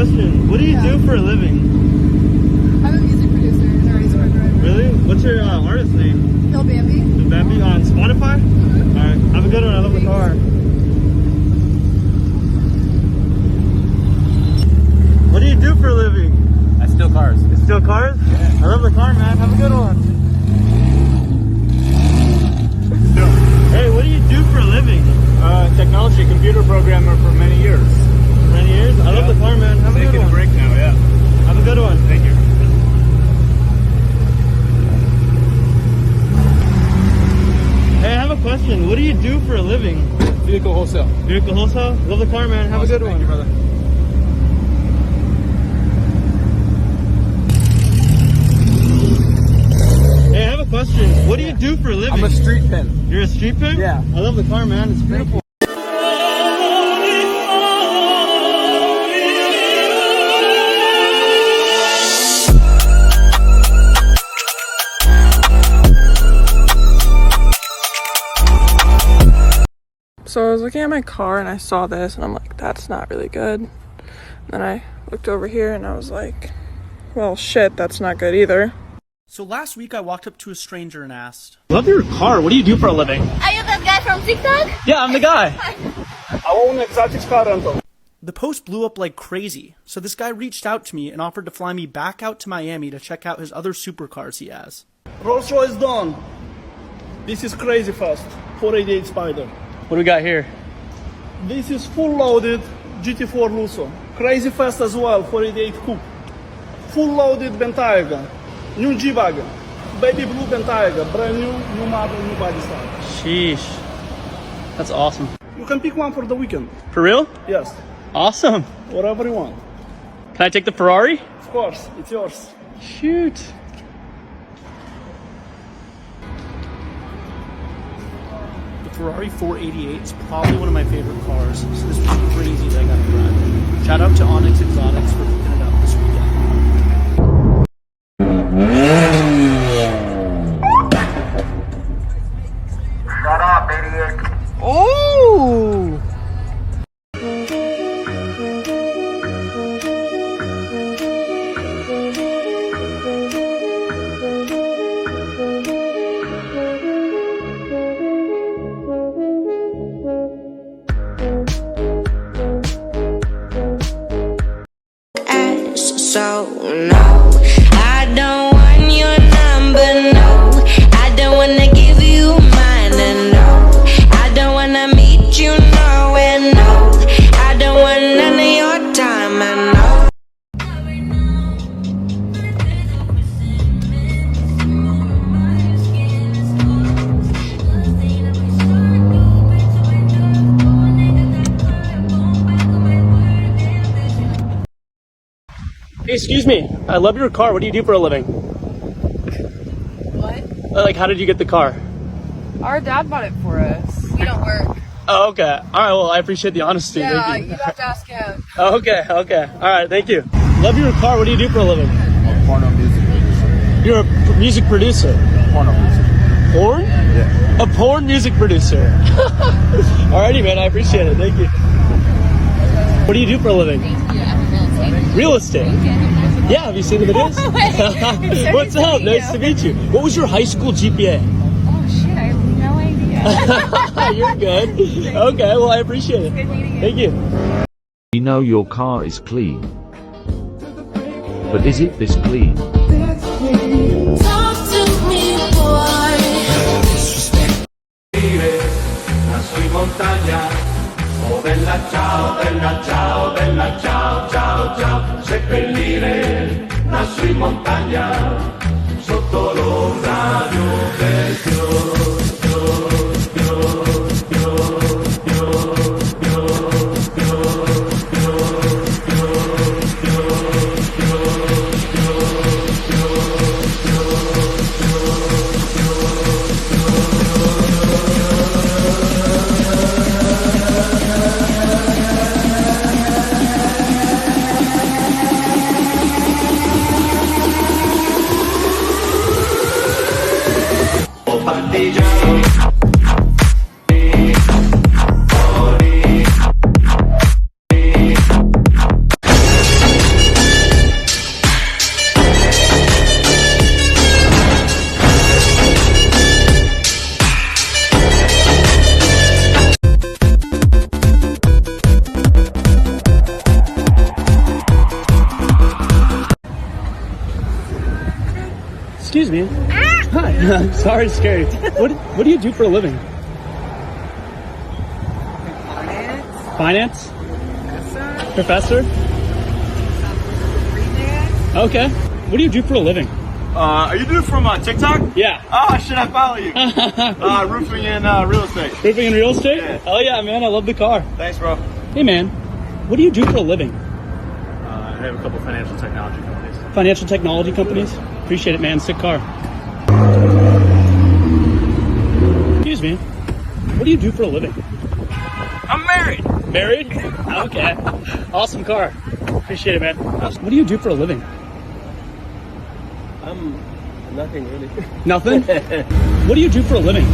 question. What do you do for a living? I'm a music producer and a race car driver. Really? What's your artist name? Bill Bambi. Bill Bambi on Spotify? Alright, have a good one. I love the car. What do you do for a living? I steal cars. You steal cars? Yeah. I love the car, man. Have a good one. Hey, what do you do for a living? Technology computer programmer for many years. Many years? I love the car, man. Have a good one. Taking a break now, yeah. Have a good one. Thank you. Hey, I have a question. What do you do for a living? Vehicle wholesale. Vehicle wholesale? Love the car, man. Have a good one. Thank you, brother. Hey, I have a question. What do you do for a living? I'm a street pin. You're a street pin? Yeah. I love the car, man. It's beautiful. So I was looking at my car and I saw this and I'm like, that's not really good. And then I looked over here and I was like, well, shit, that's not good either. So last week I walked up to a stranger and asked, Love your car. What do you do for a living? Are you that guy from TikTok? Yeah, I'm the guy. I own exotic car rental. the post blew up like crazy. So this guy reached out to me and offered to fly me back out to Miami to check out his other supercars he has. Rolls Royce Dawn. This is crazy fast. 488 Spider. What do we got here? This is full loaded GT4 Lusso. Crazy fast as well. 488 Coupe. Full loaded Bentayga. New G-Wagon. Baby blue Bentayga. Brand new model, new body style. Sheesh. That's awesome. You can pick one for the weekend. For real? Yes. Awesome. Whatever you want. Can I take the Ferrari? Of course. It's yours. Shoot. The Ferrari 488 is probably one of my favorite cars, so this was crazy that I got to drive. Shout out to Onyx Exotics for picking it up this weekend. Shut up, idiot. Oh! So no, I don't want your number, no. I don't wanna give you mine, and no. I don't wanna meet you nowhere, no. I don't want none of your time, I know. Hey, excuse me. I love your car. What do you do for a living? What? Like, how did you get the car? Our dad bought it for us. We don't work. Oh, okay. All right. Well, I appreciate the honesty. Yeah, Thank you. you have to ask him. Oh, okay. Okay. All right. Thank you. Love your car. What do you do for a living? Porno music producer. You're a music producer. Porno music. Porn? Yeah. A porn music producer. Alrighty, man. I appreciate it. Thank you. What do you do for a living? Real estate. Yeah, have you seen the videos? What's up? Nice to meet you. What was your high school GPA? Oh shit, I have no idea. You're good. Okay, well, I appreciate it. Good meeting you. Thank you. We know your car is clean. But is it this clean? Talk to me, boy. Sui montagna, oh bella ciao, bella ciao, bella ciao, ciao, ciao, seppellire lassù in montagna, sotto l'ombra di un bel fior, fior, fior, fior, fior, fior, fior, fior, fior, Excuse me. Hi. Sorry, scary. What do you do for a living? Finance? Professor? Okay. What do you do for a living? Are you dude from TikTok? Yeah. Oh, should I follow you? Roofing and real estate. Roofing and real estate? Yeah. Oh yeah, man. I love the car. Thanks, bro. Hey, man. What do you do for a living? I have a couple financial technology companies. Financial technology companies? Appreciate it, man. Sick car. Excuse me. What do you do for a living? I'm married. Married? Okay. Awesome car. Appreciate it, man. What do you do for a living? Nothing really. Nothing? What do you do for a living?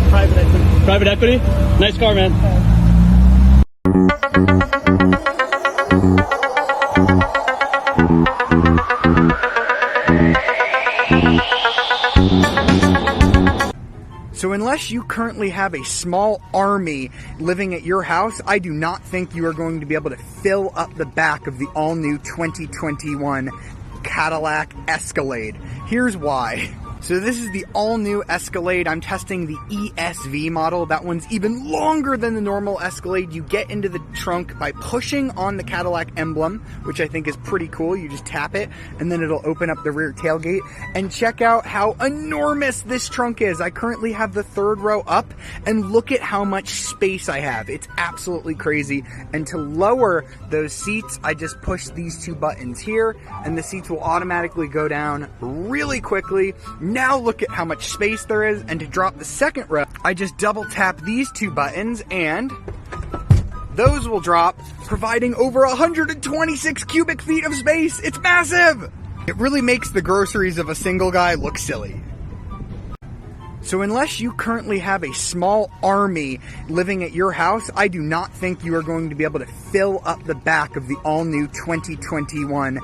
Private equity. Private equity? Nice car, man. So unless you currently have a small army living at your house, I do not think you are going to be able to fill up the back of the all-new 2021 Cadillac Escalade. Here's why. So this is the all-new Escalade. I'm testing the ESV model. That one's even longer than the normal Escalade. You get into the trunk by pushing on the Cadillac emblem, which I think is pretty cool. You just tap it, and then it'll open up the rear tailgate. And check out how enormous this trunk is. I currently have the third row up, and look at how much space I have. It's absolutely crazy. And to lower those seats, I just push these two buttons here, and the seats will automatically go down really quickly. Now look at how much space there is, and to drop the second row, I just double tap these two buttons and those will drop, providing over 126 cubic feet of space. It's massive! It really makes the groceries of a single guy look silly. So unless you currently have a small army living at your house, I do not think you are going to be able to fill up the back of the all-new 2021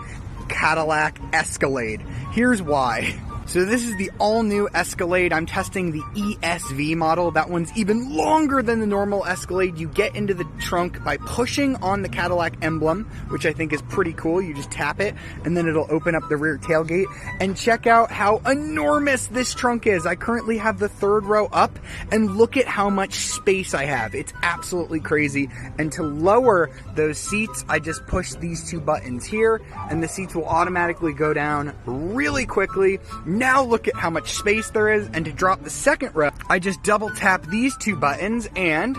Cadillac Escalade. Here's why. So this is the all-new Escalade. I'm testing the ESV model. That one's even longer than the normal Escalade. You get into the trunk by pushing on the Cadillac emblem, which I think is pretty cool. You just tap it, and then it'll open up the rear tailgate. And check out how enormous this trunk is. I currently have the third row up, and look at how much space I have. It's absolutely crazy. And to lower those seats, I just push these two buttons here, and the seats will automatically go down really quickly. Now look at how much space there is, and to drop the second row, I just double tap these two buttons and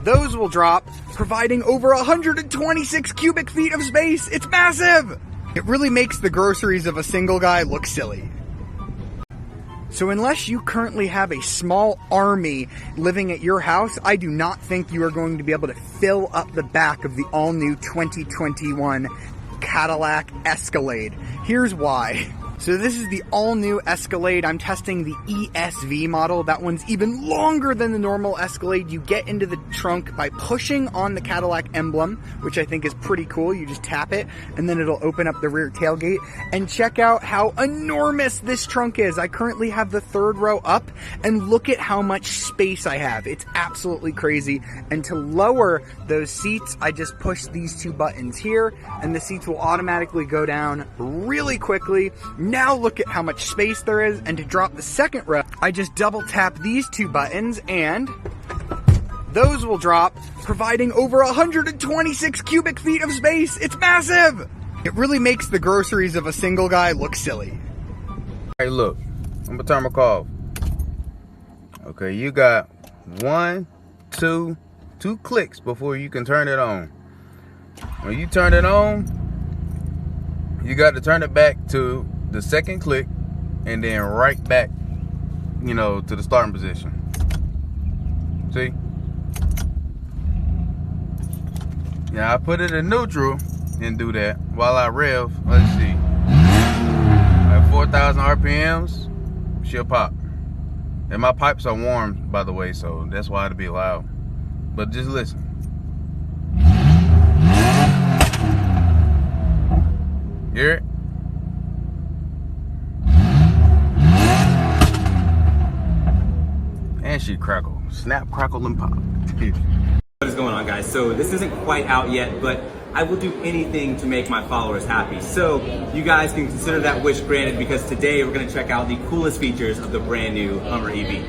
those will drop, providing over 126 cubic feet of space. It's massive! It really makes the groceries of a single guy look silly. So unless you currently have a small army living at your house, I do not think you are going to be able to fill up the back of the all-new 2021 Cadillac Escalade. Here's why. So this is the all-new Escalade. I'm testing the ESV model. That one's even longer than the normal Escalade. You get into the trunk by pushing on the Cadillac emblem, which I think is pretty cool. You just tap it, and then it'll open up the rear tailgate. And check out how enormous this trunk is. I currently have the third row up, and look at how much space I have. It's absolutely crazy. And to lower those seats, I just push these two buttons here, and the seats will automatically go down really quickly. Now look at how much space there is, and to drop the second row, I just double tap these two buttons and those will drop, providing over 126 cubic feet of space. It's massive! It really makes the groceries of a single guy look silly. Hey, look, I'm gonna turn my car off. Okay, you got two clicks before you can turn it on. When you turn it on, you got to turn it back to the second click and then right back, to the starting position. See? Yeah, I put it in neutral and do that while I rev. Let's see. At 4,000 RPMs, she'll pop. And my pipes are warm, by the way, so that's why it'll be loud. But just listen. Hear it? And she crackle. Snap, crackle, and pop. What is going on, guys? So this isn't quite out yet, but I will do anything to make my followers happy. So you guys can consider that wish granted, because today we're gonna check out the coolest features of the brand new Hummer EV.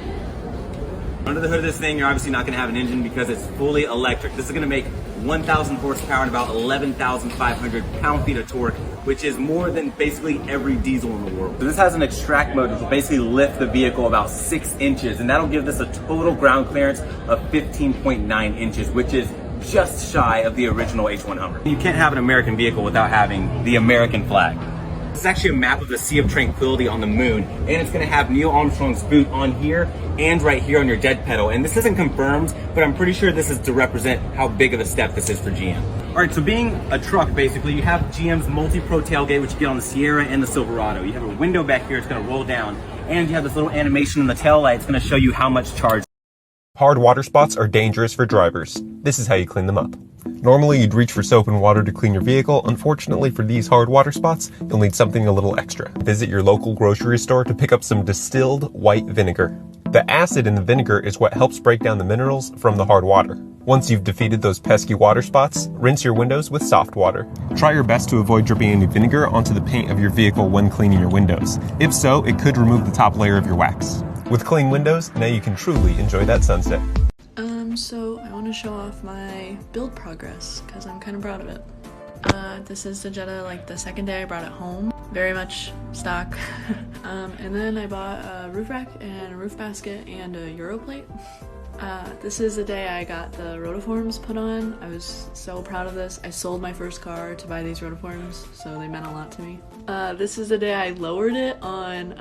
Under the hood of this thing, you're obviously not gonna have an engine because it's fully electric. This is gonna make 1,000 horsepower and about 11,500 pound-feet of torque, which is more than basically every diesel in the world. So this has an extract mode, which will basically lift the vehicle about 6 inches, and that'll give this a total ground clearance of 15.9 inches, which is just shy of the original H1 Hummer. You can't have an American vehicle without having the American flag. This is actually a map of the Sea of Tranquility on the moon, and it's gonna have Neil Armstrong's boot on here and right here on your dead pedal. And this isn't confirmed, but I'm pretty sure this is to represent how big of a step this is for GM. All right, so being a truck, basically, you have GM's multi-pro tailgate, which you get on the Sierra and the Silverado. You have a window back here, it's gonna roll down, and you have this little animation in the tail light. It's gonna show you how much charge. Hard water spots are dangerous for drivers. This is how you clean them up. Normally you'd reach for soap and water to clean your vehicle. Unfortunately for these hard water spots, you'll need something a little extra. Visit your local grocery store to pick up some distilled white vinegar. The acid in the vinegar is what helps break down the minerals from the hard water. Once you've defeated those pesky water spots, rinse your windows with soft water. Try your best to avoid dripping any vinegar onto the paint of your vehicle when cleaning your windows. If so, it could remove the top layer of your wax. With clean windows, now you can truly enjoy that sunset. So I want to show off my build progress because I'm kind of proud of it. This is the Jetta, like the second day I brought it home. Very much stock. And then I bought a roof rack and a roof basket and a Euro plate. This is the day I got the rotiforms put on. I was so proud of this. I sold my first car to buy these rotiforms, so they meant a lot to me. This is the day I lowered it on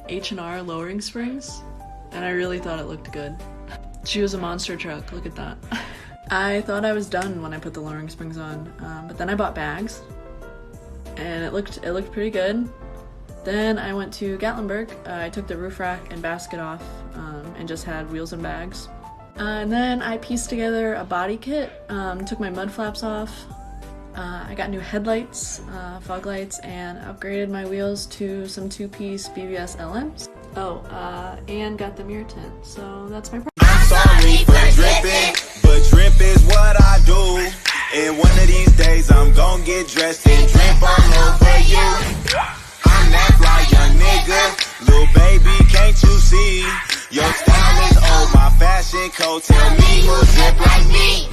H&R lowering springs, and I really thought it looked good. She was a monster truck, look at that. I thought I was done when I put the lowering springs on, but then I bought bags, and it looked pretty good. Then I went to Gatlinburg. I took the roof rack and basket off and just had wheels and bags. And then I pieced together a body kit, took my mud flaps off. I got new headlights, fog lights, and upgraded my wheels to some 2-piece BBS LMs. Oh, and got the mirror tint, so that's my I'm sorry for dripping, but drip is what I do. And one of these days I'm gon' get dressed and drip all over you. I'm that fly young nigga, little baby, can't you see? Your style is old, my fashion code, tell me who drip like me.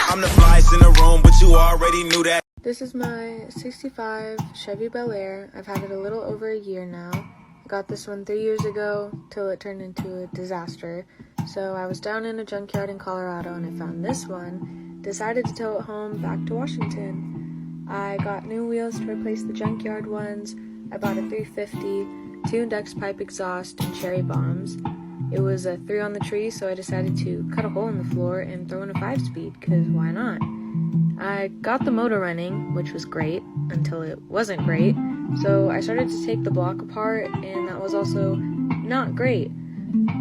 I'm the flyest in the room, but you already knew that. This is my 65 Chevy Bel Air. I've had it a little over a year now. I got this one 3 years ago till it turned into a disaster. So I was down in a junkyard in Colorado and I found this one. Decided to tow it home back to Washington. I got new wheels to replace the junkyard ones. I bought a 350, tuned X-pipe exhaust, and cherry bombs. It was a 3 on the tree, so I decided to cut a hole in the floor and throw in a 5-speed, because why not? I got the motor running, which was great, until it wasn't great. So I started to take the block apart, and that was also not great.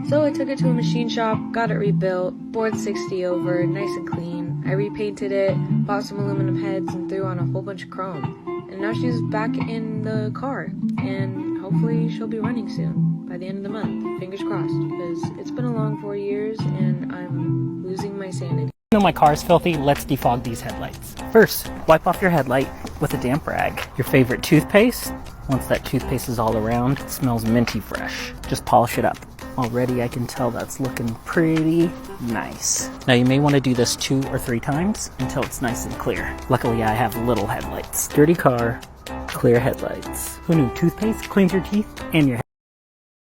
So I took it to a machine shop, got it rebuilt, bored 60 over, nice and clean. I repainted it, bought some aluminum heads, and threw on a whole bunch of chrome. And now she's back in the car, and hopefully she'll be running soon, by the end of the month. Fingers crossed, because it's been a long 4 years, and I'm losing my sanity. Even though my car is filthy, let's defog these headlights. First, wipe off your headlight with a damp rag. Your favorite toothpaste. Once that toothpaste is all around, it smells minty fresh. Just polish it up. Already I can tell that's looking pretty nice. Now you may want to do this 2 or 3 times until it's nice and clear. Luckily I have little headlights. Dirty car, clear headlights. Who knew toothpaste cleans your teeth and your head?